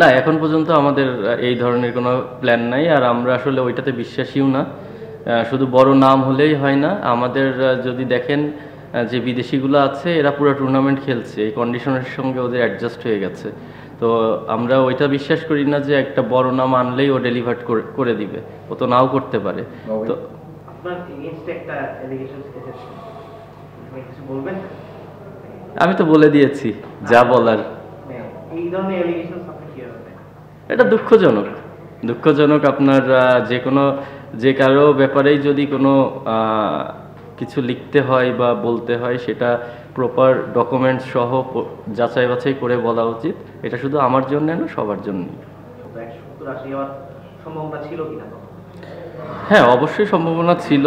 না, এখন পর্যন্ত আমাদের এই ধরনের কোনো প্ল্যান নাই, আর আমরা আসলে ওইটাতে বিশ্বাসীও না। শুধু বড় নাম হলেই হয় না, আমাদের যদি দেখেন যে বিদেশিগুলো আছে এরা পুরো টুর্নামেন্ট খেলছে, এই কন্ডিশনের সঙ্গে ওদের অ্যাডজাস্ট হয়ে গেছে। তো আমরা ওইটা বিশ্বাস করি না যে একটা বড় নাম আনলেই ও ডেলিভার করে দিবে, ও তো নাও করতে পারে। তো আমি তো বলে দিয়েছি যা বলার। এটা দুঃখজনক, দুঃখজনক। আপনার যে কারো ব্যাপারেই যদি কোনো কিছু লিখতে হয় বা বলতে হয়, সেটা প্রপার ডকুমেন্টস সহ যাচাই বাছাই করে বলা উচিত। এটা শুধু আমার জন্য না, সবার জন্য। হ্যাঁ, অবশ্যই সম্ভাবনা ছিল।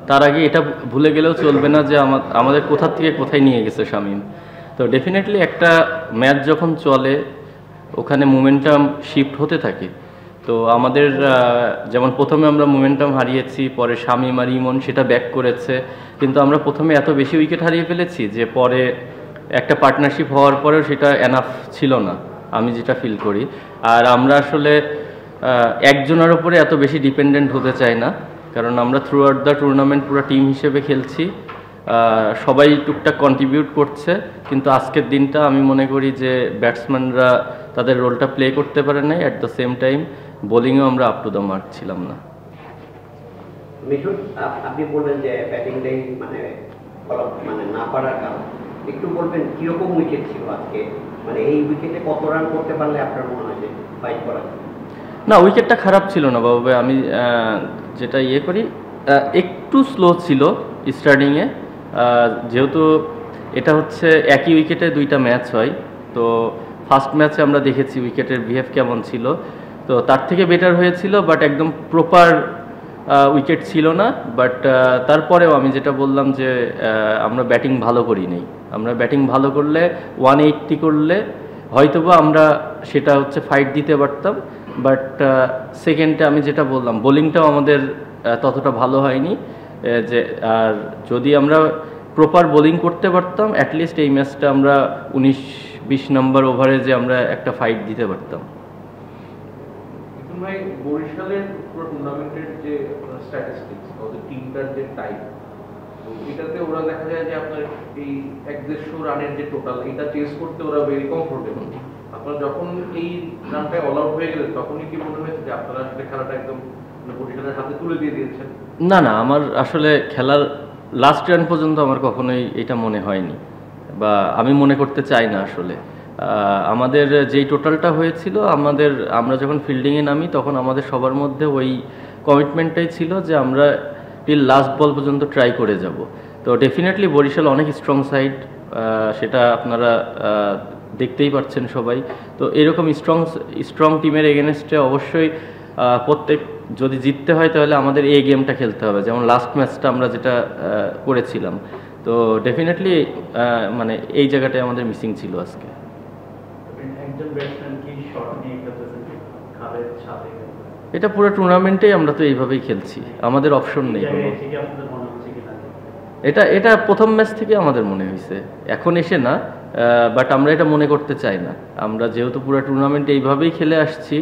তার আগে এটা ভুলে গেলেও চলবে না যে আমাদের কোথা থেকে কোথায় নিয়ে গেছে শামীম। তো ডেফিনেটলি একটা ম্যাচ যখন চলে ওখানে মোমেন্টাম শিফট হতে থাকে। তো আমাদের যেমন প্রথমে আমরা মোমেন্টাম হারিয়েছি, পরে শামীম আর ইমন সেটা ব্যাক করেছে, কিন্তু আমরা প্রথমে এত বেশি উইকেট হারিয়ে ফেলেছি যে পরে একটা পার্টনারশিপ হওয়ার পরেও সেটা এনাফ ছিল না, আমি যেটা ফিল করি। আর আমরা আসলে একজনের উপরে এত বেশি ডিপেন্ডেন্ট হতে চাই না, কারণ আমরা থ্রু আউট দ্য টুর্নামেন্ট পুরো টিম হিসেবে খেলছি, সবাই টুকটাক কন্ট্রিবিউট করছে। কিন্তু আজকের দিনটা আমি মনে করি যে ব্যাটসম্যানরা তাদের রোলটা প্লে করতে পারে নাই, অ্যাট দ্য সেম টাইম বোলিংয়েও আমরা আপ টু দ্য মার্ক ছিলাম না। মিঠুন, আপনি বললেন যে ব্যাটিংটাই মানে না পারার কারণ, একটু বলবেন কিরকম উইকেট ছিল আজকে, মানে এই উইকেটে কত রান করতে পারলে আপনার মনে হয় যে ফাইট করা? না, উইকেটটা খারাপ ছিল না বাবু ভাই। আমি যেটা করি, একটু স্লো ছিল স্টার্টিংয়ে, যেহেতু এটা হচ্ছে একই উইকেটে দুইটা ম্যাচ হয়। তো ফার্স্ট ম্যাচে আমরা দেখেছি উইকেটের বিহেভ কেমন ছিল, তো তার থেকে বেটার হয়েছিল, বাট একদম প্রপার উইকেট ছিল না। বাট তারপরেও আমি যেটা বললাম যে আমরা ব্যাটিং ভালো করি নাই। আমরা ব্যাটিং ভালো করলে 180 করলে হয়তোবা আমরা সেটা হচ্ছে ফাইট দিতে পারতাম। বাট সেকেন্ডে আমি যেটা বললাম, বোলিংটাও আমাদের ততটা ভালো হয়নি। যে আর যদি আমরা প্রপার বোলিং করতে পারতাম, অ্যাটলিস্ট এই ম্যাচটা আমরা 19-20 নম্বর ওভারে যে আমরা একটা ফাইট দিতে পারতাম। ভাই, বরিশালের পুরো টুর্নামেন্টের যে স্ট্যাটিস্টিক্স, ওদের টিমটার যে টাইপ, এটাতে ওরা দেখা যায় যে আপনার এই 150 রানের যে টোটাল, এটা চেস করতে ওরা ভেরি কমফোর্টেবল। আপনারা যখন এই রানটা অল আউট হয়ে গেলেন, তখনই কি মনে হয়েছে যে আপনারা আসলে খেলাটা একদম বরিশালের হাতে তুলে দিয়ে দিয়েছেন? না না, আমার আসলে খেলার লাস্ট রান পর্যন্ত আমার কখনোই এটা মনে হয়নি, বা আমি মনে করতে চাই না আসলে। আমাদের যেই টোটালটা হয়েছিল, আমরা যখন ফিল্ডিংয়ে নামি তখন আমাদের সবার মধ্যে ওই কমিটমেন্টটাই ছিল যে আমরা টিল লাস্ট বল পর্যন্ত ট্রাই করে যাব। তো ডেফিনেটলি বরিশাল অনেক স্ট্রং সাইড, সেটা আপনারা দেখতেই পাচ্ছেন সবাই। তো এরকম স্ট্রং টিমের এগেনস্টে অবশ্যই প্রত্যেক যদি জিততে হয় তাহলে আমাদের এই গেমটা খেলতে হবে, যেমন লাস্ট ম্যাচটা আমরা যেটা করেছিলাম। তো ডেফিনেটলি মানে এই জায়গাটায় আমাদের মিসিং ছিল আজকে। এটা পুরো টুর্নামেন্টেই আমরা তো এইভাবেই খেলছি, আমাদের অপশন নেই। এটা প্রথম ম্যাচ থেকে আমাদের মনে হয়েছে, এখন এসে না। বাট আমরা এটা মনে করতে চাই না। আমরা যেহেতু পুরো টুর্নামেন্টে এইভাবেই খেলে আসছি,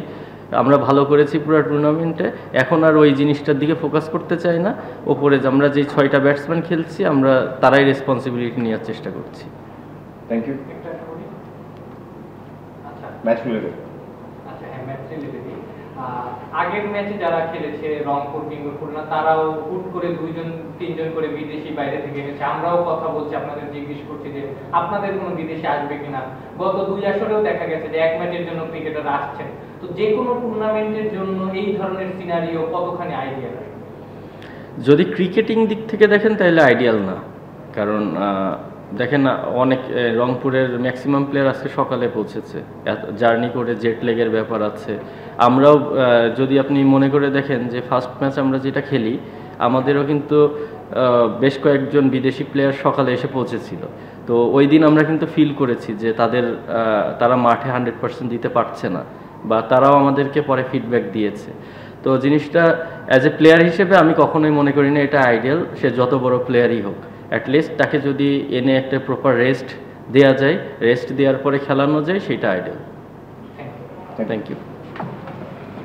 আমরা ভালো করেছি পুরো টুর্নামেন্টে, এখন আর ওই জিনিসটার দিকে ফোকাস করতে চাই না। ওপরে আমরা যে 6টা ব্যাটসম্যান খেলছি, আমরা তারাই রেসপন্সিবিলিটি নেওয়ার চেষ্টা করছি। Thank you. ম্যাচ খুলে দেব। আচ্ছা, হ্যাঁ, ম্যাচ খেলে দিই। আগের ম্যাচে যারা খেলেছে রংপুর কিংবা খুলনা, তারাও হুট করে 2-3 জন করে বিদেশি বাইরে থেকে এনেছে। আমরাও কথা বলছি, আপনাদের জিজ্ঞেস করছি যে আপনাদের কোনো বিদেশি আসবে কিনা। গত 2 আসরেও দেখা গেছে যে এক ম্যাচের জন্য ক্রিকেটার আসছেন। তো যে কোনো টুর্নামেন্টের জন্য এই ধরনের সিনারিও কতখানি আইডিয়াল? যদি ক্রিকেটিং দিক থেকে দেখেন তাহলে আইডিয়াল না, কারণ দেখেন অনেক রংপুরের ম্যাক্সিমাম প্লেয়ার আজকে সকালে পৌঁছেছে, জার্নি করে জেট লেগের ব্যাপার আছে। আমরাও যদি আপনি মনে করে দেখেন যে ফার্স্ট ম্যাচ আমরা যেটা খেলি, আমাদেরও কিন্তু বেশ কয়েকজন বিদেশি প্লেয়ার সকালে এসে পৌঁছেছিল। তো ওই দিন আমরা কিন্তু ফিল করেছি যে তারা মাঠে 100% দিতে পারছে না, বা তারাও আমাদেরকে পরে ফিডব্যাক দিয়েছে। তো জিনিসটা অ্যাজ এ প্লেয়ার হিসেবে আমি কখনোই মনে করি না এটা আইডিয়াল। সে যত বড় প্লেয়ারই হোক, অ্যাটলিস্ট তাকে যদি এনে একটা প্রপার রেস্ট দেওয়া যায়, রেস্ট দেওয়ার পরে খেলানো যায়, সেটা আইডিয়াল। Thank you.